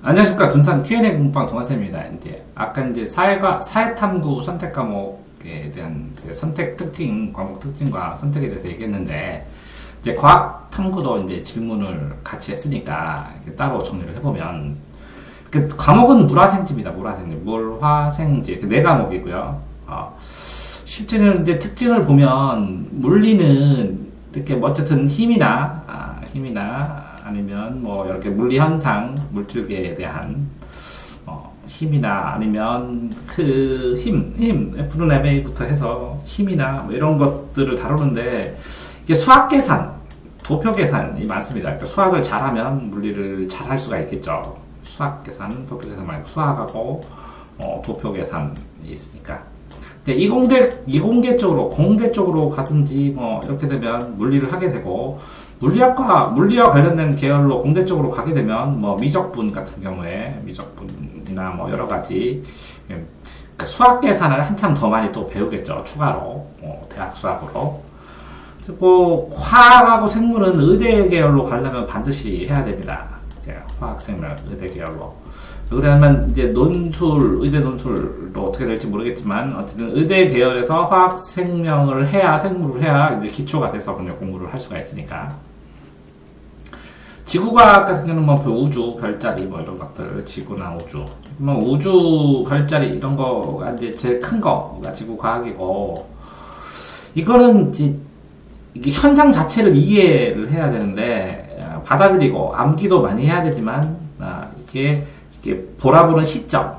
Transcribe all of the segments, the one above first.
안녕하십니까. 둔산 Q&A 공부방 동환쌤입니다. 이제 아까 이제 사회탐구 선택 과목에 대한 선택 특징, 과목 특징과 선택에 대해서 얘기했는데, 이제 과학 탐구도 이제 질문을 같이 했으니까 따로 정리를 해보면, 그 과목은 물화생지입니다. 물화생지, 물화생지 그 네 과목이고요. 실제는 이제 특징을 보면 물리는 이렇게 뭐 어쨌든 힘이나 아니면 뭐 이렇게 물리 현상, 물줄기에 대한 힘이나 아니면 그 힘 F는 MA부터 해서 힘이나 뭐 이런 것들을 다루는데, 이게 수학 계산, 도표 계산이 많습니다. 그러니까 수학을 잘하면 물리를 잘할 수가 있겠죠. 수학 계산, 도표 계산 말고 수학하고 도표 계산이 있으니까. 이공계 쪽으로, 공대 쪽으로 가든지 뭐 이렇게 되면 물리를 하게 되고, 물리와 관련된 계열로 공대 쪽으로 가게 되면 뭐 미적분 같은 경우에 미적분이나 뭐 여러 가지 그러니까 수학 계산을 한참 더 많이 또 배우겠죠. 추가로 대학 수학으로. 그리고 화학하고 생물은 의대 계열로 가려면 반드시 해야 됩니다. 화학, 생물, 의대 계열로. 그러면 이제 의대 논술도 어떻게 될지 모르겠지만, 어쨌든 의대 계열에서 화학, 생명을 해야, 생물을 해야 이제 기초가 돼서 그냥 공부를 할 수가 있으니까. 지구과학 같은 경우는 뭐 우주, 별자리 뭐 이런 것들, 지구나 우주. 뭐 우주, 별자리 이런 거가 이제 제일 큰 거가 지구과학이고, 이거는 이제 이게 현상 자체를 이해를 해야 되는데, 받아들이고 암기도 많이 해야 되지만, 이게 보라보는 시점,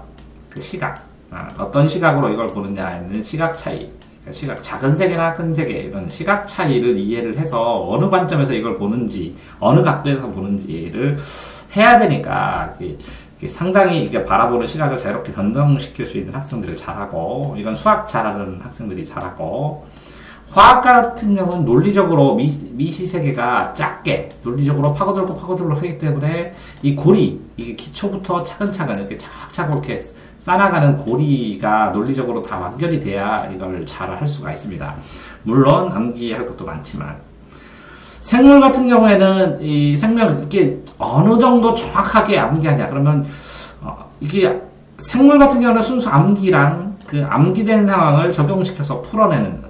그 시각, 어떤 시각으로 이걸 보느냐는 시각 차이, 시각, 작은 세계나 큰 세계, 이런 시각 차이를 이해를 해서 어느 관점에서 이걸 보는지, 어느 각도에서 보는지를 해야 되니까, 이게 상당히 이게 바라보는 시각을 자유롭게 변동시킬 수 있는 학생들을 잘하고, 이건 수학 잘하는 학생들이 잘하고, 화학 같은 경우는 논리적으로 미시세계가 작게, 논리적으로 파고들고 하기 때문에 이 고리, 이게 기초부터 차근차근 이렇게 차곡차곡 이렇게 쌓아가는 고리가 논리적으로 다 완결이 돼야 이걸 잘 할 수가 있습니다. 물론 암기할 것도 많지만, 생물 같은 경우에는 이 생명 이게 어느 정도 정확하게 암기하냐 그러면 이게 생물 같은 경우는 순수 암기랑 그 암기된 상황을 적용시켜서 풀어내는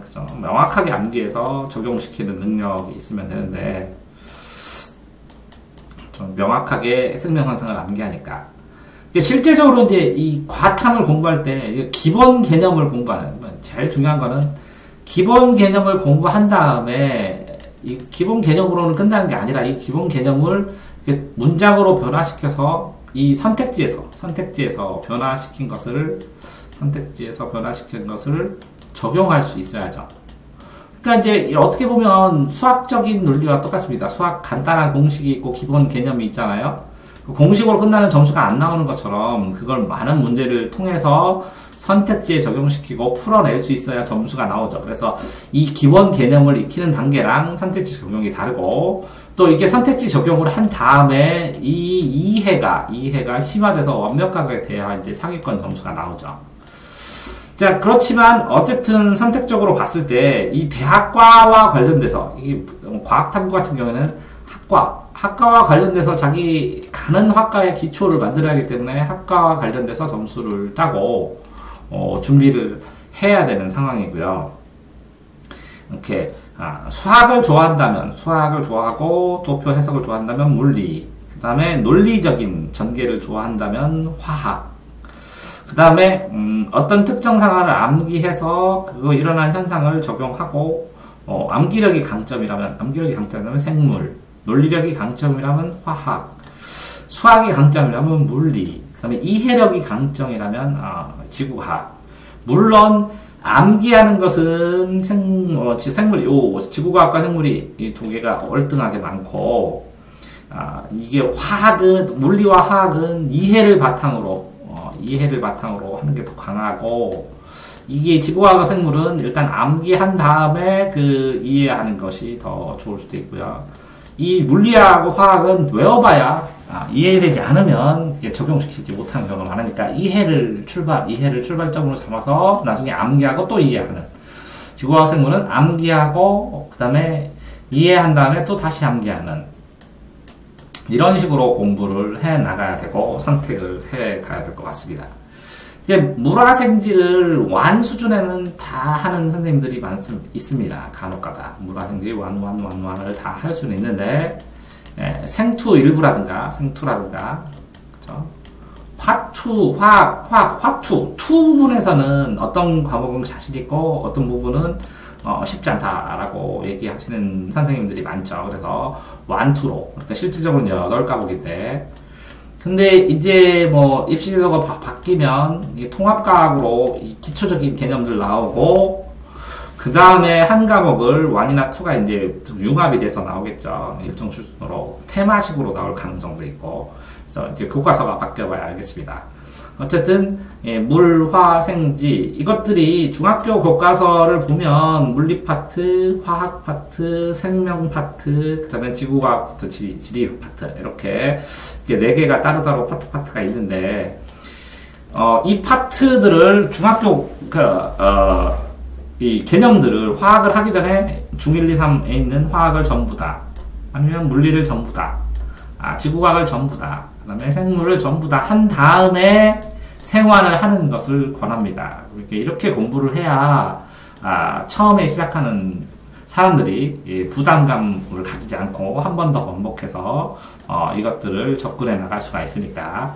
그죠? 명확하게 암기해서 적용시키는 능력이 있으면 되는데, 좀 명확하게 생명 현상을 암기하니까. 실제적으로 이제 이 과탐을 공부할 때 기본 개념을 공부하는, 제일 중요한 거는 기본 개념을 공부한 다음에 이 기본 개념으로는 끝나는 게 아니라 이 기본 개념을 문장으로 변화시켜서 이 선택지에서 변화시킨 것을 적용할 수 있어야죠. 그러니까 이제 어떻게 보면 수학적인 논리와 똑같습니다. 수학 간단한 공식이 있고 기본 개념이 있잖아요. 공식으로 끝나면 점수가 안 나오는 것처럼 그걸 많은 문제를 통해서 선택지에 적용시키고 풀어낼 수 있어야 점수가 나오죠. 그래서 이 기본 개념을 익히는 단계랑 선택지 적용이 다르고, 또 이게 선택지 적용을 한 다음에 이 이해가 심화돼서 완벽하게 돼야 이제 상위권 점수가 나오죠. 자, 그렇지만 어쨌든 선택적으로 봤을 때 이 대학과와 관련돼서, 이게 과학탐구 같은 경우에는 학과와 관련돼서 자기 가는 학과의 기초를 만들어야 하기 때문에 학과와 관련돼서 점수를 따고 준비를 해야 되는 상황이고요. 이렇게 수학을 좋아하고 도표 해석을 좋아한다면 물리, 그 다음에 논리적인 전개를 좋아한다면 화학, 그 다음에 어떤 특정 상황을 암기해서 그거 일어난 현상을 적용하고, 암기력이 강점이라면 생물, 논리력이 강점이라면 화학, 수학이 강점이라면 물리, 그 다음에 이해력이 강점이라면 지구과학. 물론 암기하는 것은 지구과학과 생물이 이 두 개가 월등하게 많고, 이게 물리와 화학은 이해를 바탕으로 하는 게 더 강하고, 이게 지구과학과 생물은 일단 암기한 다음에 그 이해하는 것이 더 좋을 수도 있고요. 이 물리하고 화학은 외워봐야 이해되지 않으면 이게 적용시키지 못하는 경우가 많으니까 이해를 출발점으로 삼아서 나중에 암기하고 또 이해하는. 지구과학 생물은 암기하고 그 다음에 이해한 다음에 또 다시 암기하는. 이런 식으로 공부를 해 나가야 되고 선택을 해 가야 될 것 같습니다. 이제 물화생지를 완 수준에는 다 하는 선생님들이 있습니다. 간혹가다 물화생지 완을 다 할 수는 있는데 생투 일부라든가 생투라든가 그렇죠? 화투 화투 투 부분에서는 어떤 과목은 자신 있고 어떤 부분은 쉽지 않다라고 얘기하시는 선생님들이 많죠. 그래서 완투로 그러니까 실질적으로 8과목인데 근데 이제 뭐 입시 제도가 바뀌면 통합과학으로 기초적인 개념들 나오고 그 다음에 한 과목을 완이나 투가 이제 융합이 돼서 나오겠죠. 일정 수준으로 테마식으로 나올 가능성도 있고 그래서 이제 교과서가 바뀌어봐야 알겠습니다. 어쨌든 물, 화, 생지 이것들이 중학교 교과서를 보면 물리 파트, 화학 파트, 생명 파트, 그 다음에 지구과학 파트, 지리 파트 이렇게 4개가 따로따로 파트가 있는데 이 파트들을 중학교 이 개념들을 화학을 하기 전에 중1, 2, 3에 있는 화학을 전부 다 아니면 물리를 전부 다 지구과학을 전부 다 그 다음에 생물을 전부 다 한 다음에 생활을 하는 것을 권합니다. 이렇게 공부를 해야 처음에 시작하는 사람들이 부담감을 가지지 않고 한 번 더 반복해서 이것들을 접근해 나갈 수가 있으니까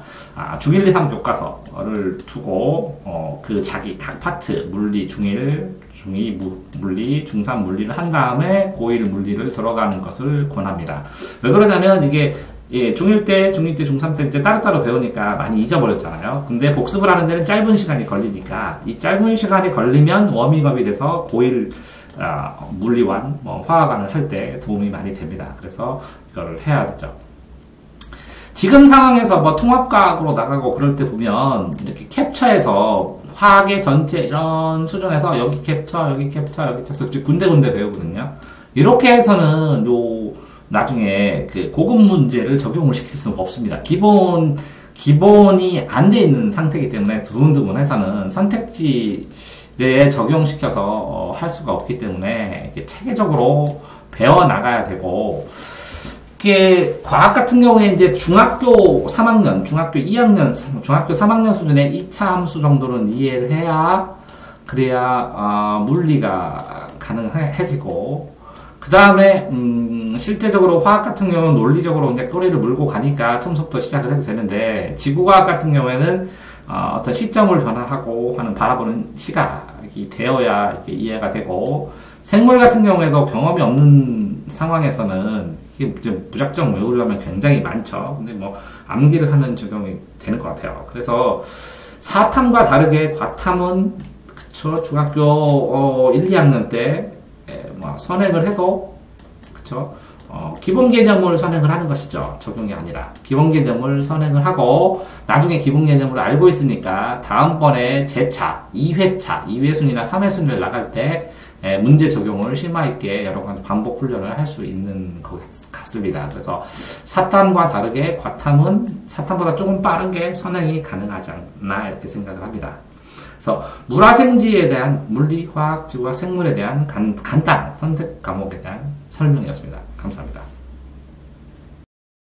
중1, 2, 3 교과서를 두고 그 자기 각 파트 물리, 중1, 중2 물리, 중3 물리를 한 다음에 고1 물리를 들어가는 것을 권합니다. 왜 그러냐면 이게 중1 때, 중2 때, 중3 때 이제 따로따로 배우니까 많이 잊어버렸잖아요. 근데 복습을 하는 데는 짧은 시간이 걸리니까 이 짧은 시간이 걸리면 워밍업이 돼서 고1 물리완, 화학완을 할 때 도움이 많이 됩니다. 그래서 이거를 해야 되죠. 지금 상황에서 통합과학으로 나가고 그럴 때 보면 이렇게 캡처해서 화학의 전체 이런 수준에서 여기 캡처, 여기 캡처, 여기 캡처 군데군데 배우거든요. 이렇게 해서는 나중에 그 고급 문제를 적용을 시킬 수는 없습니다. 기본이 안 돼 있는 상태이기 때문에 두근두근해서는 선택지에 적용시켜서 할 수가 없기 때문에 이렇게 체계적으로 배워 나가야 되고 이게 과학 같은 경우에 이제 중학교 3학년, 중학교 2학년, 중학교 3학년 수준의 2차 함수 정도는 이해를 해야 그래야 물리가 가능해지고 그 다음에 실제적으로 화학 같은 경우는 논리적으로 이제 꼬리를 물고 가니까 처음부터 시작을 해도 되는데 지구과학 같은 경우에는 어떤 시점을 변화하고 하는 바라보는 시각이 되어야 이렇게 이해가 되고 생물 같은 경우에도 경험이 없는 상황에서는 이게 무작정 외우려면 굉장히 많죠. 근데 암기를 하는 적용이 되는 것 같아요. 그래서 사탐과 다르게 과탐은 그쵸 중학교 1, 2학년 때 선행을 해도 그쵸 기본 개념을 선행을 하는 것이죠. 적용이 아니라 기본 개념을 선행을 하고 나중에 기본 개념을 알고 있으니까 다음번에 재차 2회차 2회순이나 3회순을 나갈 때 문제 적용을 심화 있게 여러 가지 반복 훈련을 할 수 있는 것 같습니다. 그래서 사탐과 다르게 과탐은 사탐보다 조금 빠르게 선행이 가능하지 않나 이렇게 생각을 합니다. 그래서 물화생지에 대한 물리, 화학, 지구와 생물에 대한 간단한 선택 과목에 대한 설명이었습니다. 감사합니다.